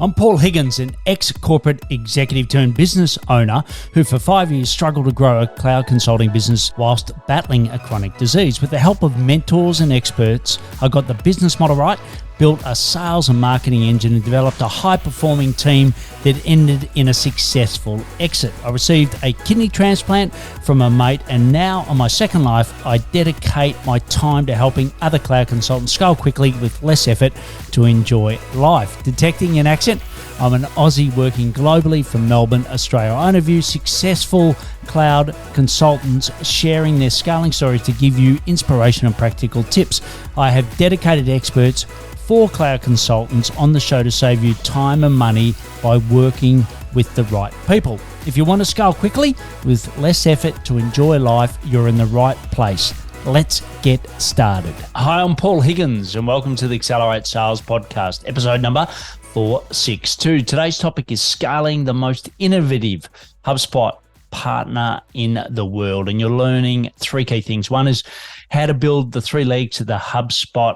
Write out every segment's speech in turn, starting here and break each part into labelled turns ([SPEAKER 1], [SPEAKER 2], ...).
[SPEAKER 1] I'm Paul Higgins, an ex-corporate executive turned business owner who for 5 years struggled to grow a cloud consulting business whilst battling a chronic disease. With the help of mentors and experts, I got the business model right, built a sales and marketing engine, and developed a high-performing team that ended in a successful exit. I received a kidney transplant from a mate, and now on my second life, I dedicate my time to helping other cloud consultants scale quickly with less effort to enjoy life. Detecting an accent? I'm an Aussie working globally from Melbourne, Australia. I interview successful cloud consultants sharing their scaling stories to give you inspiration and practical tips. I have dedicated experts for cloud consultants on the show to save you time and money by working with the right people. If you want to scale quickly with less effort to enjoy life, you're in the right place. Let's get started. Hi, I'm Paul Higgins and welcome to the Accelerate Sales Podcast, episode number 462. Today's topic is scaling the most innovative HubSpot partner in the world. And you're learning three key things. One is how to build the three legs of the HubSpot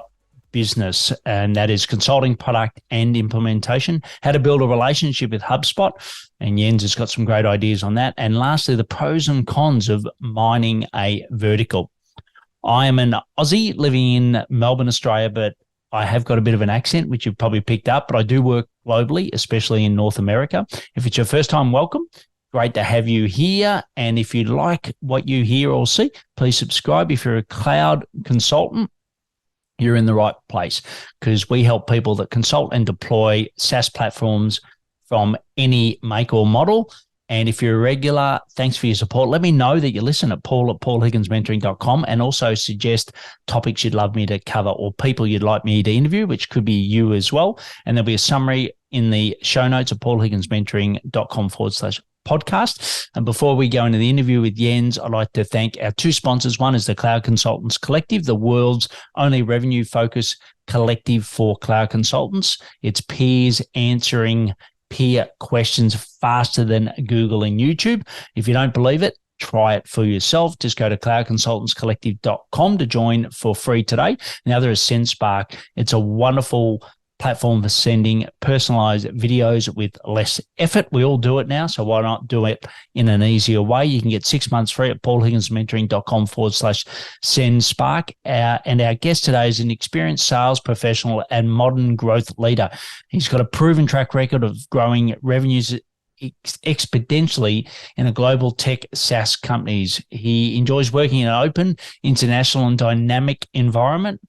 [SPEAKER 1] business, and that is consulting, product, and implementation. How to build a relationship with HubSpot, and Jens has got some great ideas on that. And lastly, the pros and cons of mining a vertical. I am an Aussie living in Melbourne, Australia, but I have got a bit of an accent, which you've probably picked up, but I do work globally, especially in North America. If it's your first time, welcome. Great to have you here. And if you like what you hear or see, please subscribe. If you're a cloud consultant, you're in the right place, because we help people that consult and deploy SaaS platforms from any make or model. And if you're a regular, thanks for your support. Let me know that you listen at paul@paulhigginsmentoring.com, and also suggest topics you'd love me to cover or people you'd like me to interview, which could be you as well. And there'll be a summary in the show notes at paulhigginsmentoring.com/podcast. And before we go into the interview with Jens, I'd like to thank our two sponsors. One is the Cloud Consultants Collective, the world's only revenue-focused collective for cloud consultants. It's peers answering peer questions faster than Google and YouTube. If you don't believe it, try it for yourself. Just go to cloudconsultantscollective.com to join for free today. The other is SendSpark. It's a wonderful platform for sending personalized videos with less effort. We all do it now, so why not do it in an easier way? You can get 6 months free at paulhigginsmentoring.com/SendSpark. And our guest today is an experienced sales professional and modern growth leader. He's got a proven track record of growing revenues exponentially in a global tech SaaS companies. He enjoys working in an open, international, and dynamic environment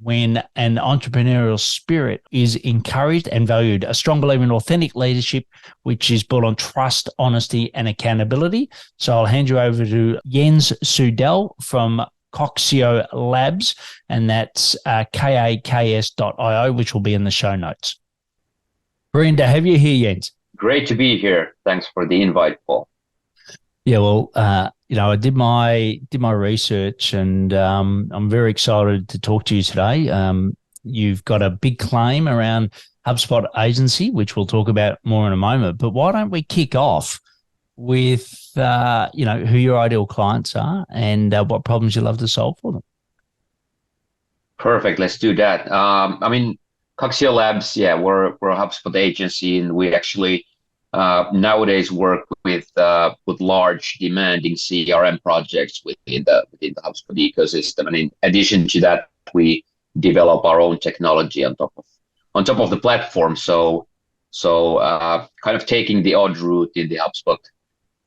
[SPEAKER 1] when an entrepreneurial spirit is encouraged and valued. A strong believer in authentic leadership, which is built on trust, honesty, and accountability. So I'll hand you over to Jens Sundell from Kaksio Labs, and that's kaks.io, which will be in the show notes. Brilliant to have you here, Jens.
[SPEAKER 2] Great to be here. Thanks for the invite, Paul.
[SPEAKER 1] Yeah, well, I did my research, and I'm very excited to talk to you today. You've got a big claim around HubSpot agency, which we'll talk about more in a moment. But why don't we kick off with who your ideal clients are and what problems you love to solve for them?
[SPEAKER 2] Perfect. Let's do that. Kaksio Labs, we're a HubSpot agency, and we actually nowadays work with large, demanding CRM projects within the HubSpot ecosystem. And in addition to that, we develop our own technology on top of the platform. So kind of taking the odd route in the HubSpot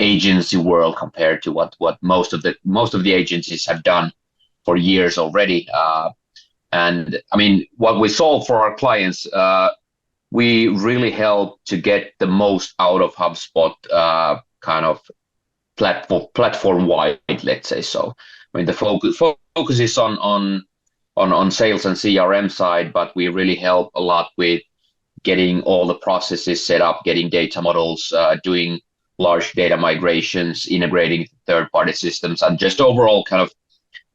[SPEAKER 2] agency world compared to what most of the agencies have done for years already. And I mean, what we solve for our clients, we really help to get the most out of HubSpot, kind of platform wide, let's say so. I mean, the focus is on sales and CRM side, but we really help a lot with getting all the processes set up, getting data models, doing large data migrations, integrating third-party systems, and just overall kind of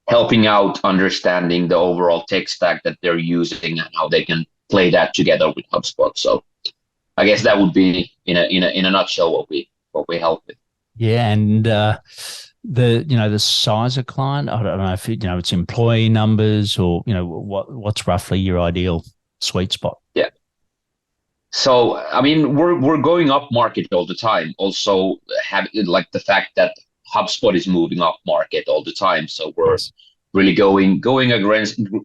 [SPEAKER 2] helping out understanding the overall tech stack that they're using and how they can play that together with HubSpot. So I guess that would be in a nutshell what we help with.
[SPEAKER 1] Yeah, and the size of client, I don't know if it's employee numbers or what's roughly your ideal sweet spot.
[SPEAKER 2] Yeah. So, I mean, we're going up market all the time. Also, have like the fact that HubSpot is moving up market all the time. So we're
[SPEAKER 1] Yes.
[SPEAKER 2] really going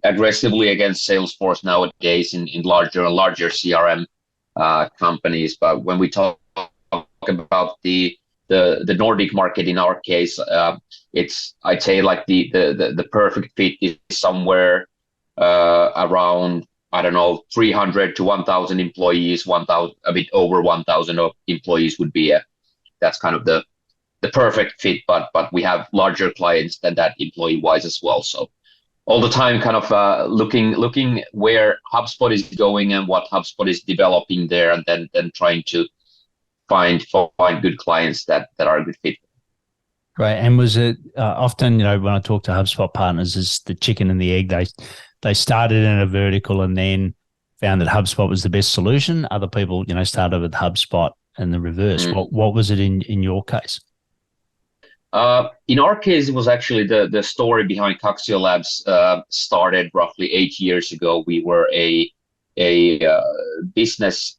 [SPEAKER 2] aggressively against Salesforce nowadays in larger and larger CRM companies. But when we talk about the Nordic market in our case, it's I'd say like the perfect fit is somewhere around, I don't know, 300 to 1,000 employees. 1,000, a bit over 1,000 employees would be that's kind of the perfect fit. But we have larger clients than that employee wise as well. So all the time kind of looking where HubSpot is going and what HubSpot is developing there, and then trying to find good clients that are a good fit.
[SPEAKER 1] Great. And was it often, when I talk to HubSpot partners, is the chicken and the egg? They started in a vertical and then found that HubSpot was the best solution. Other people, started with HubSpot and the reverse. What was it in your case?
[SPEAKER 2] In our case, it was actually the story behind Kaksio Labs started roughly 8 years ago. We were a business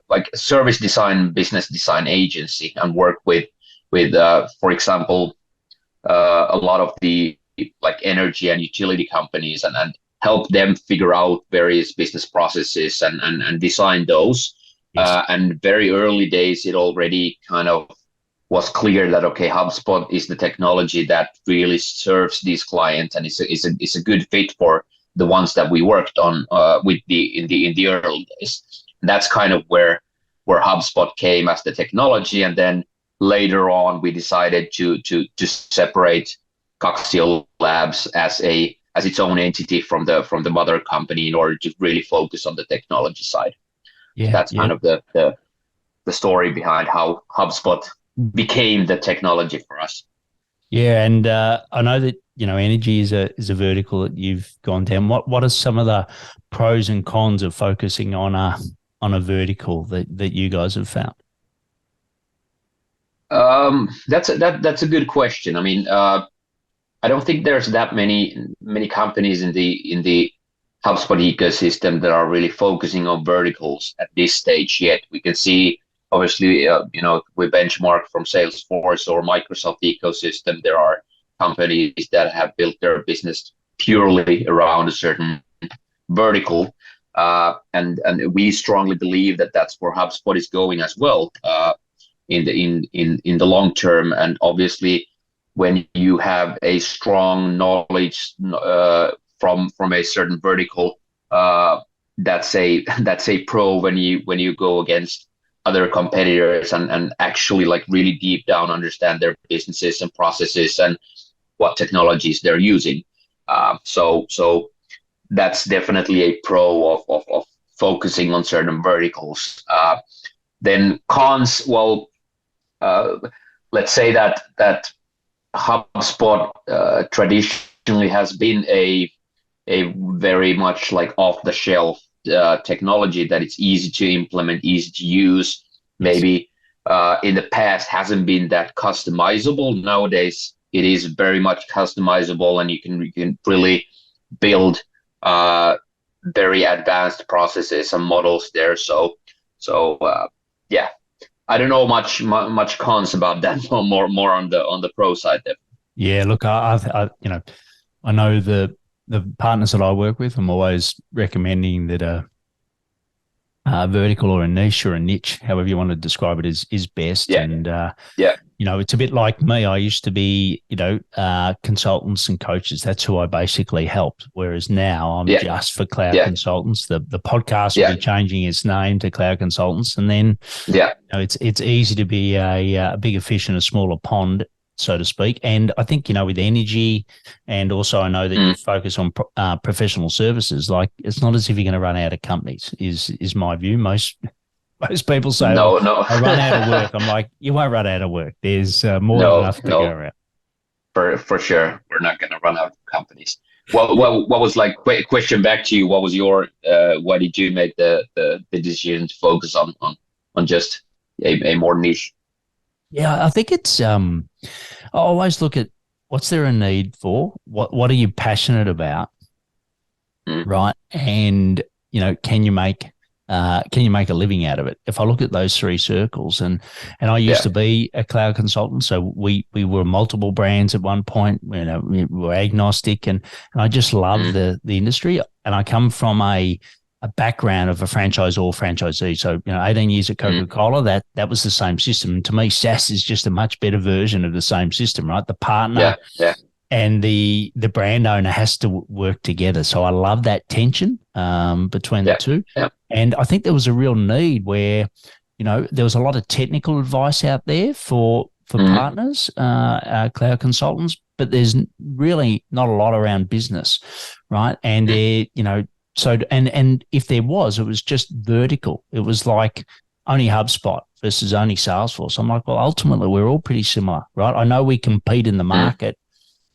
[SPEAKER 2] like service design, business design agency, and work with for example, a lot of the like energy and utility companies, and help them figure out various business processes and design those.
[SPEAKER 1] Yes.
[SPEAKER 2] And very early days, it already kind of was clear that okay, HubSpot is the technology that really serves these clients, and it's a good fit for the ones that we worked on with in the early days. And that's kind of where HubSpot came as the technology, and then later on we decided to separate Kaksio Labs as its own entity from the mother company in order to really focus on the technology side.
[SPEAKER 1] Yeah,
[SPEAKER 2] That's kind of the story behind how HubSpot became the technology for us.
[SPEAKER 1] Yeah, and I know that energy is a vertical that you've gone down. What are some of the pros and cons of focusing on a vertical that you guys have found?
[SPEAKER 2] That's a good question. I mean, I don't think there's that many companies in the HubSpot ecosystem that are really focusing on verticals at this stage yet. We can see, obviously, we benchmark from Salesforce or Microsoft ecosystem. There are companies that have built their business purely around a certain vertical, and we strongly believe that that's where HubSpot is going as well in the long term. And obviously, when you have a strong knowledge from a certain vertical, that's a pro when you go against other competitors and actually like really deep down understand their businesses and processes and what technologies they're using. So that's definitely a pro of focusing on certain verticals. Then cons, well, let's say that HubSpot traditionally has been a very much like off the shelf technology that it's easy to implement, easy to use. Maybe in the past hasn't been that customizable. Nowadays, it is very much customizable, and you can really build very advanced processes and models there. So yeah, I don't know much cons about that. More on the pro side there.
[SPEAKER 1] Yeah, look, I know the partners that I work with, I'm always recommending that a vertical or a niche or a niche, however you want to describe it, is best.
[SPEAKER 2] Yeah.
[SPEAKER 1] And
[SPEAKER 2] Yeah.
[SPEAKER 1] it's a bit like me. I used to be, consultants and coaches. That's who I basically helped. Whereas now I'm just for cloud consultants. The podcast will be changing its name to Cloud Consultants, and then it's easy to be a bigger fish in a smaller pond, so to speak. And I think, with energy, and also I know that you focus on professional services, like it's not as if you're going to run out of companies, is my view. Most people say,
[SPEAKER 2] no.
[SPEAKER 1] I run out of work. I'm like, you won't run out of work. There's more than enough to go around.
[SPEAKER 2] For sure. We're not going to run out of companies. What was like, question back to you, what was your, why did you make the decision to focus on just a more niche?
[SPEAKER 1] Yeah, I think it's, I always look at what's there a need for? What are you passionate about? Right. And, can you make can you make a living out of it? If I look at those three circles, and I used
[SPEAKER 2] Yeah.
[SPEAKER 1] to be a cloud consultant, so we were multiple brands at one point. We were agnostic, and I just love
[SPEAKER 2] Mm,
[SPEAKER 1] the industry. And I come from a background of a franchisee. So 18 years at
[SPEAKER 2] mm,
[SPEAKER 1] Coca-Cola, that was the same system. And to me, SaaS is just a much better version of the same system, right? The partner
[SPEAKER 2] yeah. Yeah.
[SPEAKER 1] and the brand owner has to work together. So I love that tension between the
[SPEAKER 2] Yeah.
[SPEAKER 1] two.
[SPEAKER 2] Yeah.
[SPEAKER 1] And I think there was a real need where, there was a lot of technical advice out there for
[SPEAKER 2] Mm,
[SPEAKER 1] partners, cloud consultants, but there's really not a lot around business, right? And
[SPEAKER 2] mm,
[SPEAKER 1] so and if there was, it was just vertical. It was like only HubSpot versus only Salesforce. I'm like, well, ultimately we're all pretty similar, right? I know we compete in the
[SPEAKER 2] mm,
[SPEAKER 1] market,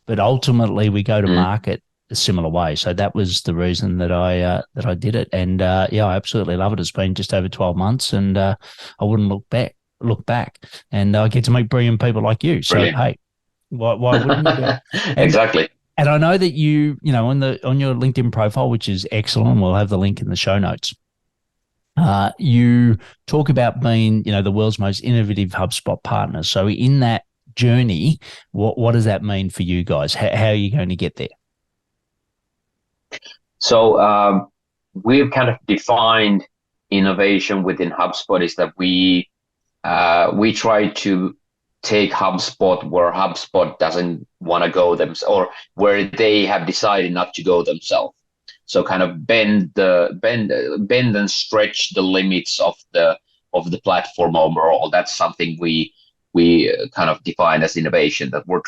[SPEAKER 1] but ultimately we go to
[SPEAKER 2] mm.
[SPEAKER 1] market a similar way. So that was the reason that I did it, and yeah, I absolutely love it. It's been just over 12 months, and I wouldn't look back, and I get to meet brilliant people like you. So
[SPEAKER 2] Brilliant.
[SPEAKER 1] hey, why wouldn't you do it? And
[SPEAKER 2] Exactly.
[SPEAKER 1] and I know that on your LinkedIn profile, which is excellent. We'll have the link in the show notes. You talk about being, the world's most innovative HubSpot partner. So in that journey, what does that mean for you guys? How are you going to get there?
[SPEAKER 2] So we've kind of defined innovation within HubSpot is that we try to take HubSpot where HubSpot doesn't want to go themselves, or where they have decided not to go themselves. So kind of bend and stretch the limits of the platform overall. That's something we kind of define as innovation. That we're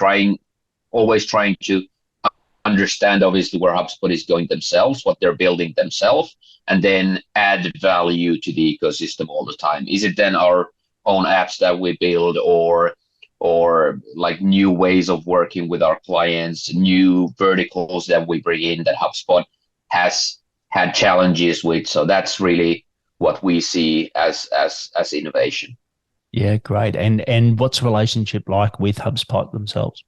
[SPEAKER 2] always trying to understand obviously where HubSpot is going themselves, what they're building themselves, and then add value to the ecosystem all the time. Is it then our own apps that we build, or like new ways of working with our clients, new verticals that we bring in that HubSpot has had challenges with? So that's really what we see as innovation.
[SPEAKER 1] Yeah, great. And what's the relationship like with HubSpot themselves?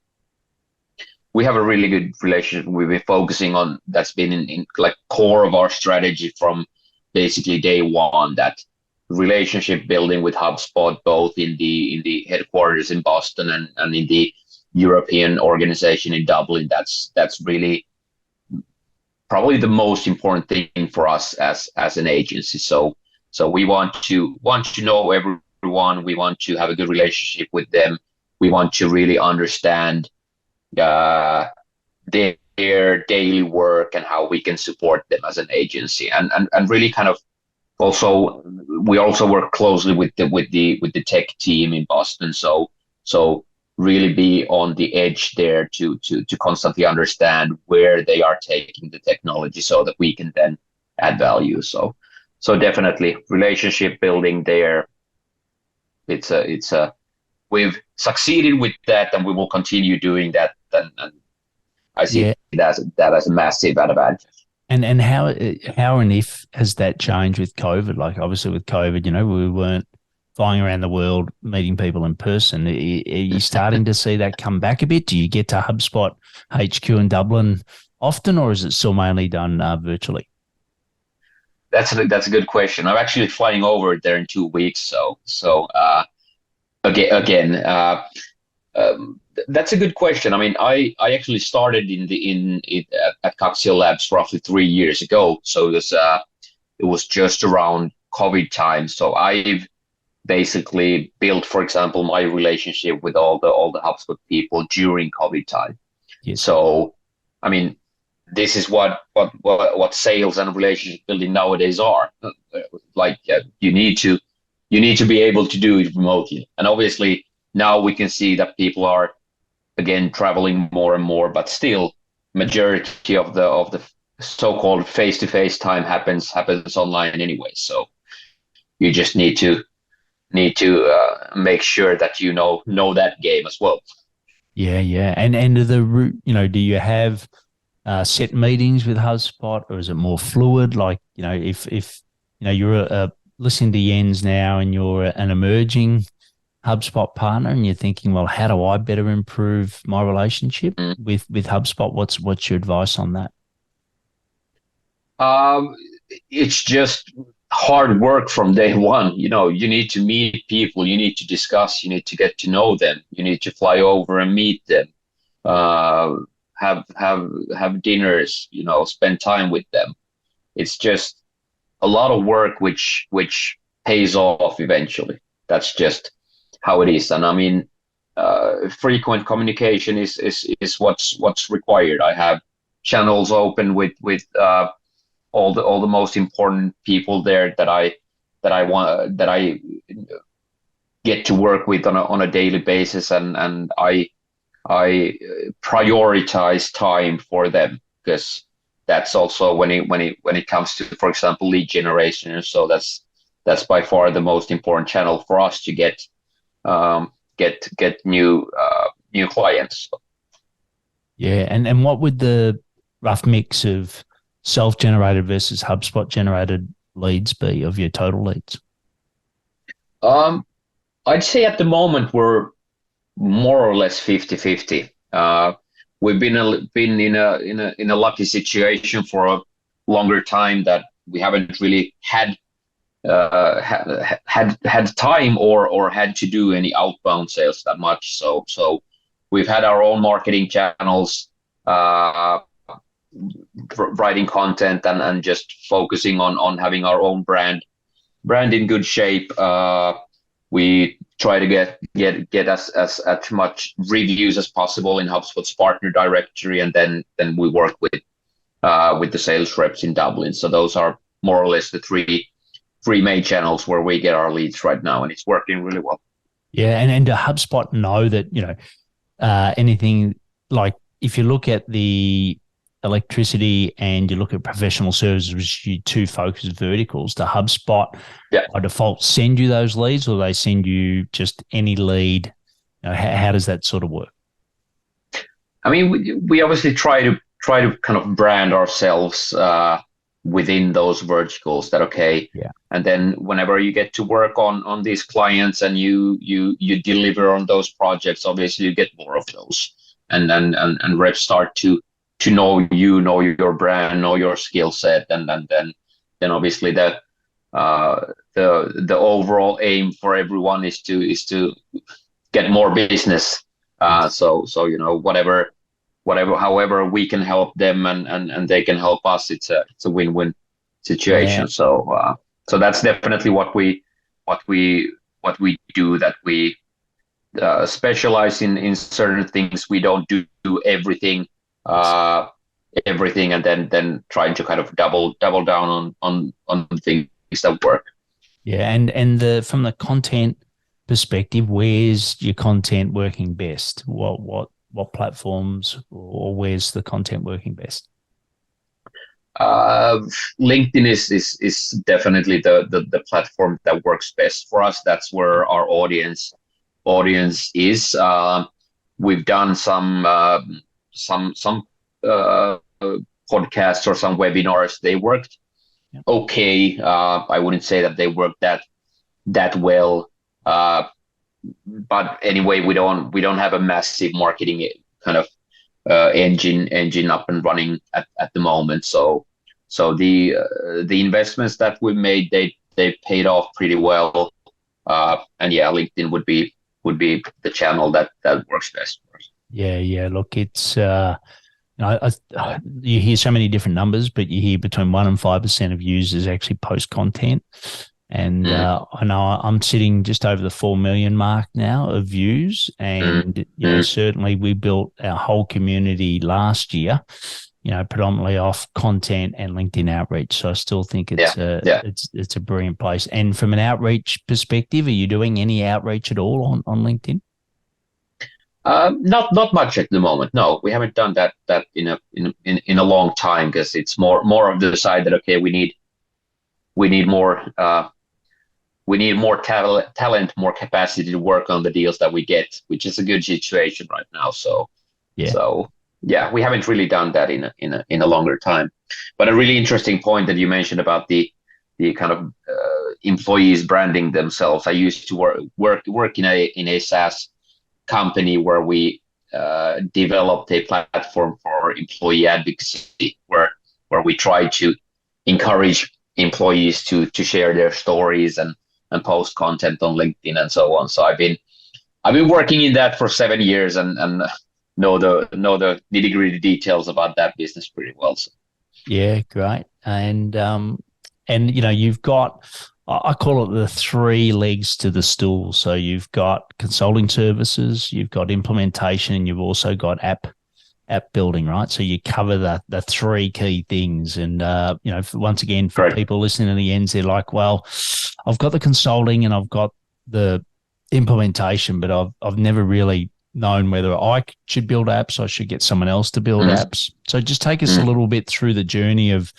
[SPEAKER 2] We have a really good relationship. We've been focusing on that's been in like core of our strategy from basically day one. That relationship building with HubSpot, both in the headquarters in Boston and in the European organization in Dublin. That's really probably the most important thing for us as an agency. So we want to know everyone. We want to have a good relationship with them. We want to really understand uh, their daily work and how we can support them as an agency, and really kind of also we also work closely with the tech team in Boston. So really be on the edge there to constantly understand where they are taking the technology so that we can then add value. So definitely relationship building there. It's a we've succeeded with that, and we will continue doing that. And I see
[SPEAKER 1] Yeah.
[SPEAKER 2] that as a massive advantage.
[SPEAKER 1] And how and if has that changed with COVID? Like obviously with COVID, we weren't flying around the world meeting people in person. Are you starting to see that come back a bit? Do you get to HubSpot HQ in Dublin often, or is it still mainly done virtually?
[SPEAKER 2] That's a good question. I'm actually flying over there in 2 weeks. So that's a good question. I mean, I actually started at Kaksio Labs roughly 3 years ago. So it was just around COVID time. So I've basically built, for example, my relationship with all the HubSpot people during COVID time.
[SPEAKER 1] Yes.
[SPEAKER 2] So, I mean, this is what sales and relationship building nowadays are. Like you need to be able to do it remotely, and obviously now we can see that people are again traveling more and more, but still majority of the so-called face-to-face time happens online anyway. So you just need to make sure that you know that game as well.
[SPEAKER 1] Yeah, yeah. And the route, do you have set meetings with HubSpot, or is it more fluid? Like, if you're listening to Jens now and you're an emerging HubSpot partner and you're thinking, well, how do I better improve my relationship
[SPEAKER 2] Mm.
[SPEAKER 1] with HubSpot? What's your advice on that?
[SPEAKER 2] Um, it's just hard work from day one. You need to meet people, you need to discuss, you need to get to know them, you need to fly over and meet them, uh, have dinners, spend time with them. It's just a lot of work, which pays off eventually. That's just how it is. And I mean, frequent communication is what's required. I have channels open with all the most important people there that I get to work with on a daily basis, and I prioritize time for them, because that's also when it comes to, for example, lead generation. So that's by far the most important channel for us to get new clients.
[SPEAKER 1] Yeah, and what would the rough mix of self-generated versus HubSpot generated leads be of your total leads?
[SPEAKER 2] I'd say at the moment we're more or less 50-50. We've been in a lucky situation for a longer time, that we haven't really had time or had to do any outbound sales that much. So we've had our own marketing channels, writing content, and just focusing on having our own brand in good shape. We try to get as much reviews as possible in HubSpot's partner directory, and then we work with the sales reps in Dublin. So those are more or less the three main channels where we get our leads right now, and it's working really well.
[SPEAKER 1] Yeah, and do HubSpot know that, anything, like if you look at the electricity and you look at professional services, which are your two focused verticals, to HubSpot by default send you those leads, or they send you just any lead? How does that sort of work?
[SPEAKER 2] I mean, we obviously try to kind of brand ourselves within those verticals, that and then whenever you get to work on these clients and you deliver on those projects, obviously you get more of those, and reps start to know your brand, know your skill set, and then obviously the overall aim for everyone is to get more business. So however we can help them and they can help us, it's a win-win situation. Yeah. So that's definitely what we do, that we specialize in certain things. We don't do everything, and then trying to kind of double down on things that work.
[SPEAKER 1] Yeah, and from the content perspective, where's your content working best? What platforms, or where's the content working best?
[SPEAKER 2] LinkedIn is definitely the platform that works best for us. That's where our audience is. We've done some podcasts or some webinars. They worked okay. I wouldn't say that they worked that well. But anyway, we don't have a massive marketing kind of engine up and running at the moment. So the investments that we made, they paid off pretty well. And yeah, LinkedIn would be the channel that works best for us.
[SPEAKER 1] Yeah. Look, it's you hear so many different numbers, but you hear between 1% and 5% of users actually post content. And I know I'm sitting just over the 4 million mark now of views. And, certainly we built our whole community last year, predominantly off content and LinkedIn outreach. So I still think it's a brilliant place. And from an outreach perspective, are you doing any outreach at all on LinkedIn?
[SPEAKER 2] Not much at the moment. No, we haven't done that in a long time, because it's more of the side that, we need more talent, more capacity to work on the deals that we get, which is a good situation right now. So we haven't really done that in a longer time. But a really interesting point that you mentioned about the kind of employees branding themselves. I used to work in a SaaS company where we developed a platform for employee advocacy, where we try to encourage employees to share their stories and post content on LinkedIn and so on. So I've been working in that for 7 years and know the nitty-gritty details about that business pretty well. So.
[SPEAKER 1] Yeah, great. And you've got, I call it the three legs to the stool. So you've got consulting services, you've got implementation, and you've also got app building, right? So you cover the three key things. And once again, for
[SPEAKER 2] Correct.
[SPEAKER 1] people listening to the ends, they're like, well, I've got the consulting and I've got the implementation, but I've never really known whether I should build apps, I should get someone else to build apps. So just take us a little bit through the journey of,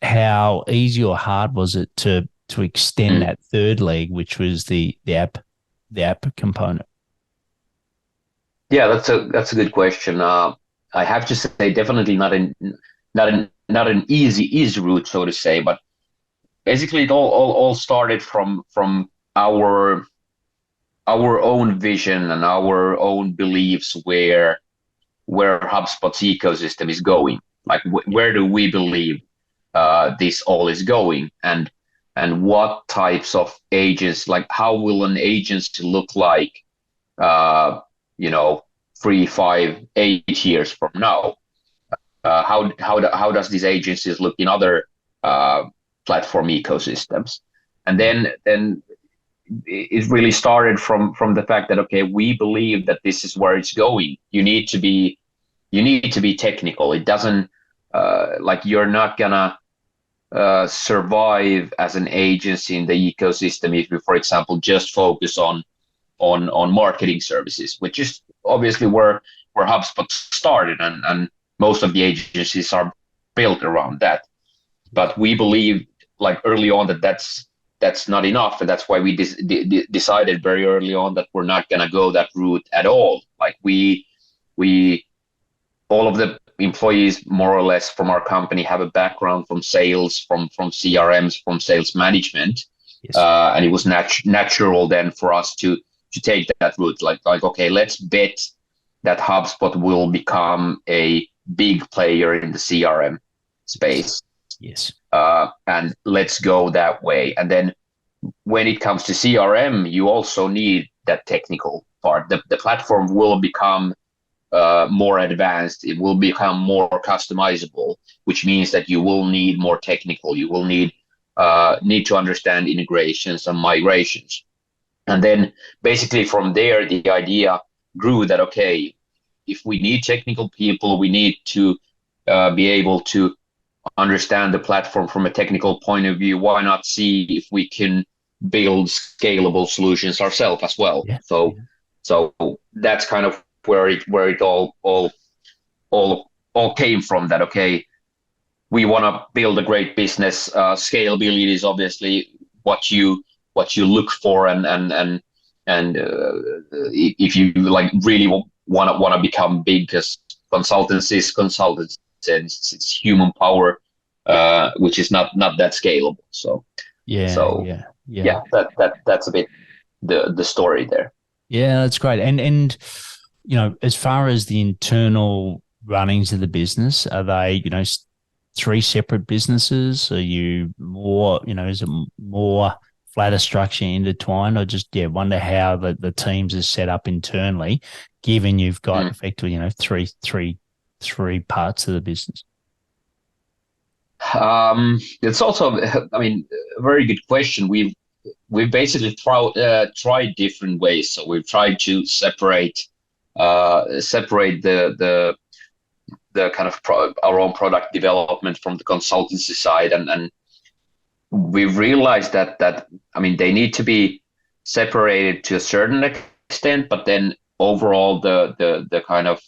[SPEAKER 1] how easy or hard was it to extend that third leg, which was the app component.
[SPEAKER 2] Yeah, that's a good question. I have to say, definitely not an easy route, so to say. But basically, it all started from our own vision and our own beliefs where HubSpot's ecosystem is going. Like where do we believe this all is going, and what types of agents, like how will an agency look like, 3, 5, 8 years from now? How does these agencies look in other platform ecosystems? And then it really started from the fact that, okay, we believe that this is where it's going. You need to be technical. It doesn't like you're not gonna survive as an agency in the ecosystem if you, for example, just focus on marketing services, which is obviously where HubSpot started, and most of the agencies are built around that. But we believe, like early on, that's not enough, and that's why we decided very early on that we're not gonna go that route at all. Like we all of the employees, more or less, from our company have a background from sales, from CRMs, from sales management.
[SPEAKER 1] Yes.
[SPEAKER 2] And it was natural then for us to take that route. Like okay, let's bet that HubSpot will become a big player in the CRM space.
[SPEAKER 1] Yes.
[SPEAKER 2] And let's go that way. And then when it comes to CRM, you also need that technical part. The platform will become more advanced. It will become more customizable, which means that you will need more technical. You will need to understand integrations and migrations. And then basically from there, the idea grew that, okay, if we need technical people, we need to be able to understand the platform from a technical point of view. Why not see if we can build scalable solutions ourselves as well?
[SPEAKER 1] Yeah.
[SPEAKER 2] So that's kind of where it all came from. That, okay, we want to build a great business. Scalability is obviously what you look for, and if you like really want to become big, because consultancies, it's human power, which is not that scalable. So that's a bit the story there.
[SPEAKER 1] Yeah, that's great. And as far as the internal runnings of the business, are they, three separate businesses? Are you more, is it more flatter structure intertwined? I just wonder how the teams are set up internally, given you've got effectively, three parts of the business.
[SPEAKER 2] It's also, a very good question. We've basically tried different ways. So we've tried to separate the kind of our own product development from the consultancy side, and we've realized that they need to be separated to a certain extent, but then overall the kind of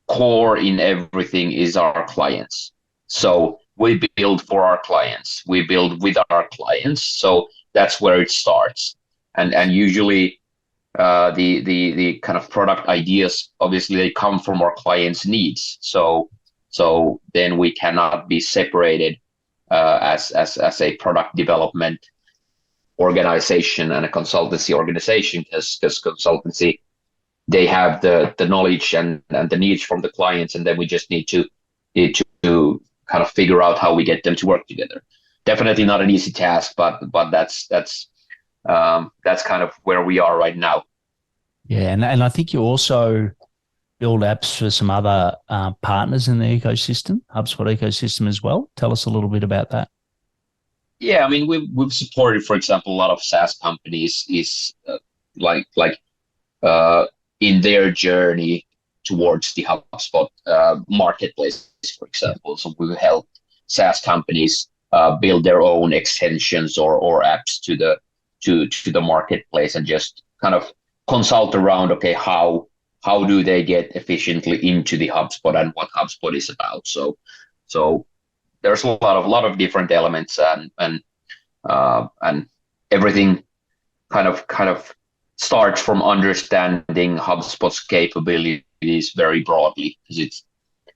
[SPEAKER 2] core in everything is our clients. So we build for our clients, we build with our clients. So that's where it starts, and usually the kind of product ideas, obviously they come from our clients' needs. So then we cannot be separated as a product development organization and a consultancy organization, because consultancy, they have the knowledge and the needs from the clients, and then we just need to kind of figure out how we get them to work together. Definitely not an easy task, but that's kind of where we are right now.
[SPEAKER 1] Yeah, and I think you also build apps for some other partners in the ecosystem, HubSpot ecosystem as well. Tell us a little bit about that.
[SPEAKER 2] Yeah, I mean, we've supported, for example, a lot of SaaS companies is like uh, in their journey towards the HubSpot marketplace, for
[SPEAKER 1] Yeah.
[SPEAKER 2] example. So we help SaaS companies build their own extensions or apps to the marketplace, and just kind of consult around, okay, how do they get efficiently into the HubSpot and what HubSpot is about. So there's a lot of different elements, and everything kind of starts from understanding HubSpot's capabilities very broadly, because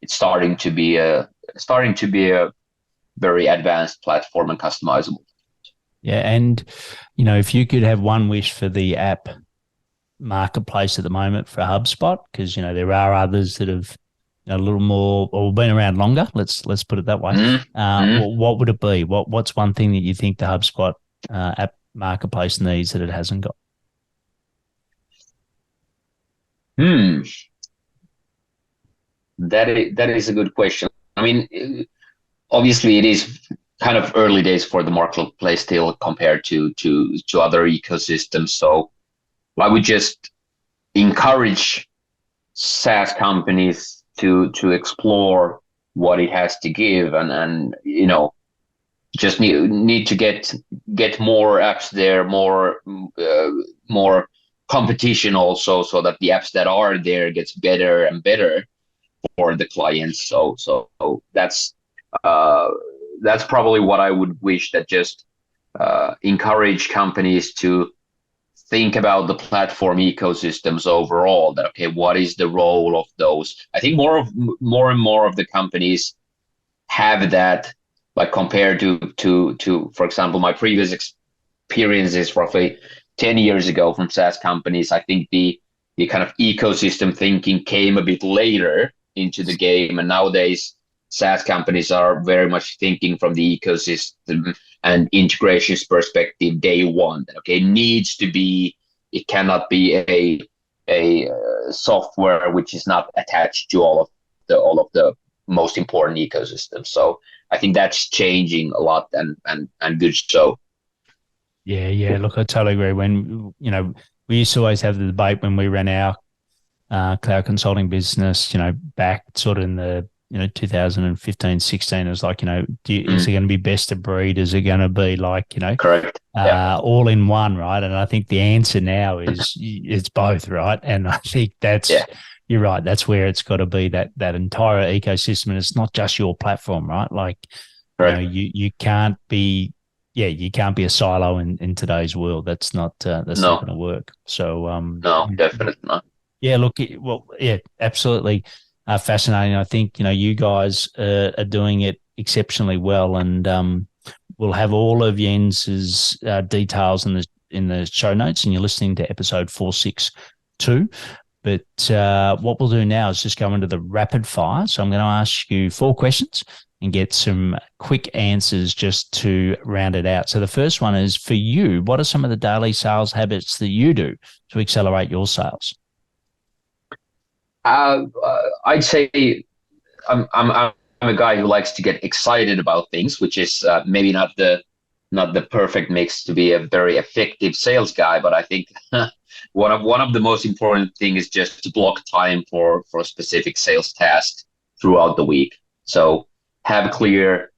[SPEAKER 2] it's starting to be a very advanced platform and customizable.
[SPEAKER 1] Yeah, and if you could have one wish for the app marketplace at the moment for HubSpot, because there are others that have a little more or been around longer. Let's put it that way.
[SPEAKER 2] Mm-hmm.
[SPEAKER 1] What would it be? What's one thing that you think the HubSpot app marketplace needs that it hasn't got?
[SPEAKER 2] Hmm. That is a good question. I mean, obviously, it is kind of early days for the marketplace still compared to other ecosystems. So I would just encourage SaaS companies to explore what it has to give, and just need to get more apps there, more competition also, so that the apps that are there gets better and better for the clients. So uh, that's probably what I would wish, that just encourage companies to think about the platform ecosystems overall. That, okay, what is the role of those? I think more and more of the companies have that, like compared to for example, my previous experiences roughly 10 years ago from SaaS companies. I think the kind of ecosystem thinking came a bit later into the game, and nowadays SaaS companies are very much thinking from the ecosystem and integrations perspective day one. Okay, needs to be, it cannot be a software which is not attached to all of the most important ecosystems. So I think that's changing a lot, and good. So
[SPEAKER 1] Yeah. Look, I totally agree. When we used to always have the debate when we ran our cloud consulting business, back sort of in the 2015, 16. It was like, is it going to be best of breed? Is it going to be like,
[SPEAKER 2] correct. Yeah.
[SPEAKER 1] all in one, right? And I think the answer now is it's both, right? And I think
[SPEAKER 2] Yeah.
[SPEAKER 1] you're right. That's where it's got to be, that entire ecosystem. And it's not just your platform, right? Like,
[SPEAKER 2] Correct.
[SPEAKER 1] you can't be, you can't be a silo in today's world. That's not
[SPEAKER 2] No.
[SPEAKER 1] going to work. So,
[SPEAKER 2] No, definitely not.
[SPEAKER 1] yeah, look, absolutely fascinating. I think, you guys are doing it exceptionally well, and we'll have all of Jens's details in the show notes, and you're listening to episode 462. But what we'll do now is just go into the rapid fire. So I'm going to ask you 4 questions and get some quick answers just to round it out. So the first one is, for you, what are some of the daily sales habits that you do to accelerate your sales?
[SPEAKER 2] I'd say I'm a guy who likes to get excited about things, which is maybe not the perfect mix to be a very effective sales guy. But I think one of the most important thing is just to block time for a specific sales task throughout the week. So have clear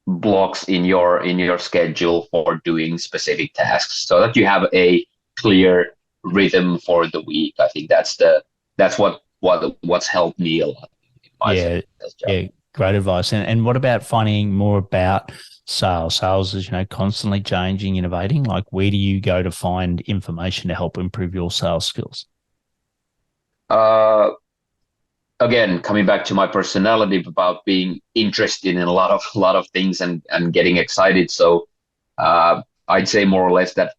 [SPEAKER 2] blocks in your schedule for doing specific tasks, so that you have a clear rhythm for the week. I think what's helped me a lot in my
[SPEAKER 1] Yeah,
[SPEAKER 2] sales job.
[SPEAKER 1] yeah, great advice. And what about finding more about sales? Sales is, constantly changing, innovating. Like, where do you go to find information to help improve your sales skills?
[SPEAKER 2] Uh, Again, coming back to my personality about being interested in a lot of things, and getting excited. So I'd say more or less that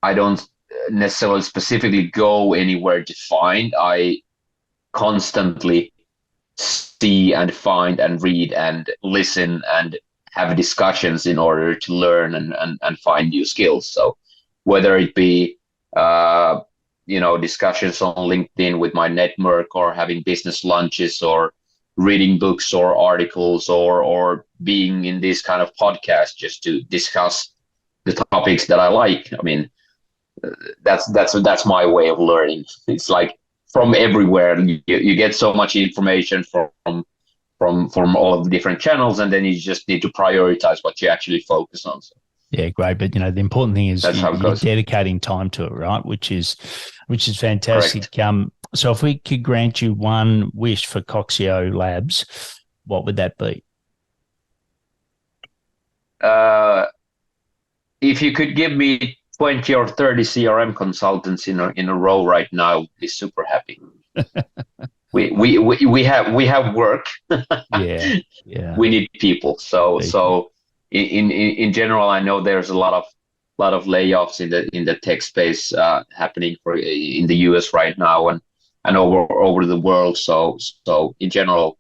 [SPEAKER 2] I don't necessarily specifically go anywhere to find. I constantly see and find and read and listen and have discussions in order to learn and find new skills. So whether it be discussions on LinkedIn with my network, or having business lunches, or reading books or articles, or being in this kind of podcast just to discuss the topics that I like. I mean, that's my way of learning. It's like from everywhere. You get so much information from all of the different channels, and then you just need to prioritize what you actually focus on. So.
[SPEAKER 1] Yeah, great. But the important thing is you're dedicating time to it, right? Which is fantastic. So if we could grant you one wish for Kaksio Labs, what would that be?
[SPEAKER 2] If you could give me 20 or 30 CRM consultants in a row right now, I'd be super happy. we have work.
[SPEAKER 1] Yeah.
[SPEAKER 2] We need people. So in general, I know there's a lot of layoffs in the tech space happening in the US right now and over the world. So in general,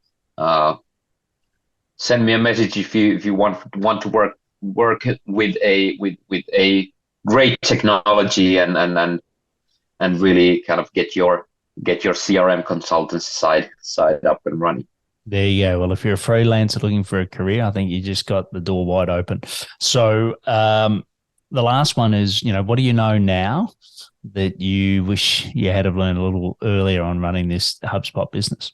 [SPEAKER 2] send me a message if you want to work with a great technology and really kind of get your CRM consultancy side up and running.
[SPEAKER 1] There you go. Well, if you're a freelancer looking for a career, I think you just got the door wide open. So the last one is, what do you know now that you wish you had have learned a little earlier on running this HubSpot business?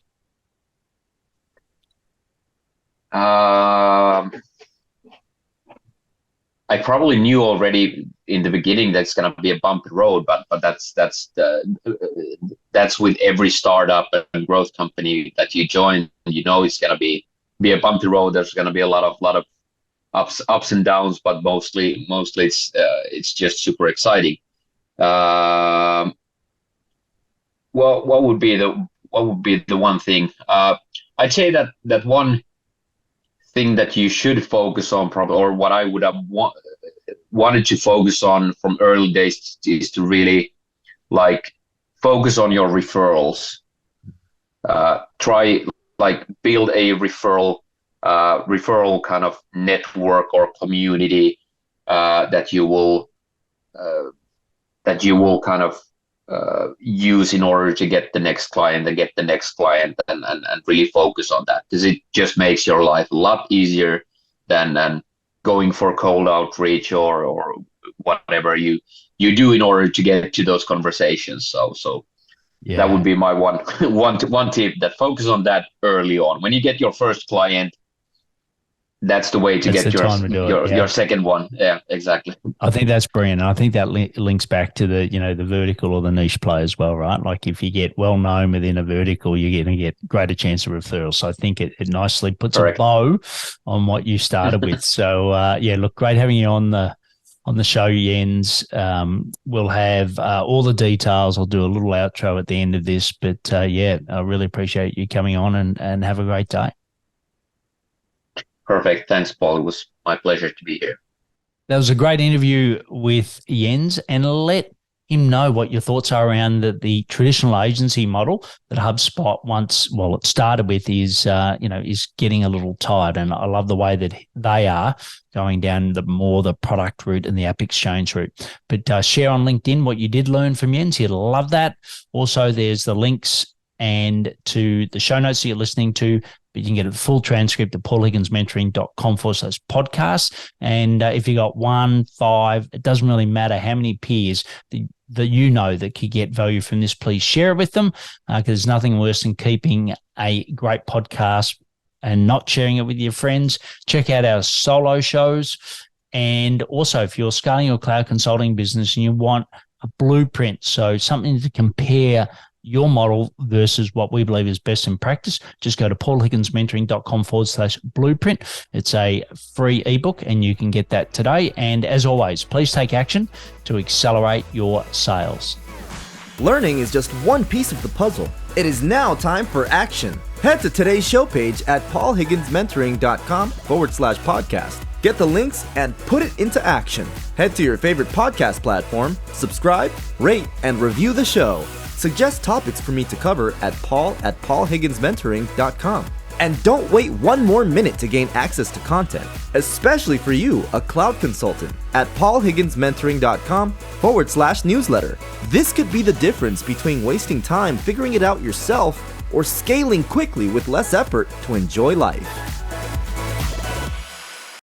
[SPEAKER 2] I probably knew already in the beginning that's going to be a bumpy road, but that's with every startup and growth company that you join. It's going to be a bumpy road. There's going to be a lot of ups and downs, but mostly it's just super exciting. Well, what would be the one thing? I'd say that one thing that you should focus on, probably, or what I would have wanted to focus on from early days, is to really focus on your referrals. Try build a referral kind of network or community that you will kind of use in order to get the next client and really focus on that, because it just makes your life a lot easier than going for cold outreach or whatever you do in order to get to those conversations. So yeah. That would be my one tip, that focus on that early on. When you get your first client, that's the way to get your second one. Yeah, exactly.
[SPEAKER 1] I think that's brilliant. I think that links back to the the vertical or the niche play as well, right? Like if you get well known within a vertical, you're going to get greater chance of referrals. So I think it nicely puts a bow on what you started with. So look, great having you on the show, Jens. We'll have all the details. I'll do a little outro at the end of this, but I really appreciate you coming on and have a great day.
[SPEAKER 2] Perfect. Thanks, Paul. It was my pleasure to be here.
[SPEAKER 1] That was a great interview with Jens, and let him know what your thoughts are around the traditional agency model that HubSpot it started with is getting a little tired. And I love the way that they are going down the product route and the app exchange route. But share on LinkedIn what you did learn from Jens. You'd love that. Also, there's the links and to the show notes that you're listening to. But you can get a full transcript at paulhigginsmentoring.com/podcast. And if you got 1, 5, it doesn't really matter how many peers that that could get value from this, please share it with them, because there's nothing worse than keeping a great podcast and not sharing it with your friends. Check out our solo shows. And also, if you're scaling your cloud consulting business and you want a blueprint, so something to compare your model versus what we believe is best in practice, just go to paulhigginsmentoring.com/blueprint. It's a free ebook and you can get that today. And as always, please take action to accelerate your sales.
[SPEAKER 3] Learning is just one piece of the puzzle. It is now time for action. Head to today's show page at paulhigginsmentoring.com/podcast. Get the links and put it into action. Head to your favorite podcast platform, subscribe, rate, and review the show. Suggest topics for me to cover at paul@paulhigginsmentoring.com. And don't wait one more minute to gain access to content, especially for you, a cloud consultant, at paulhigginsmentoring.com/newsletter. This could be the difference between wasting time figuring it out yourself or scaling quickly with less effort to enjoy life.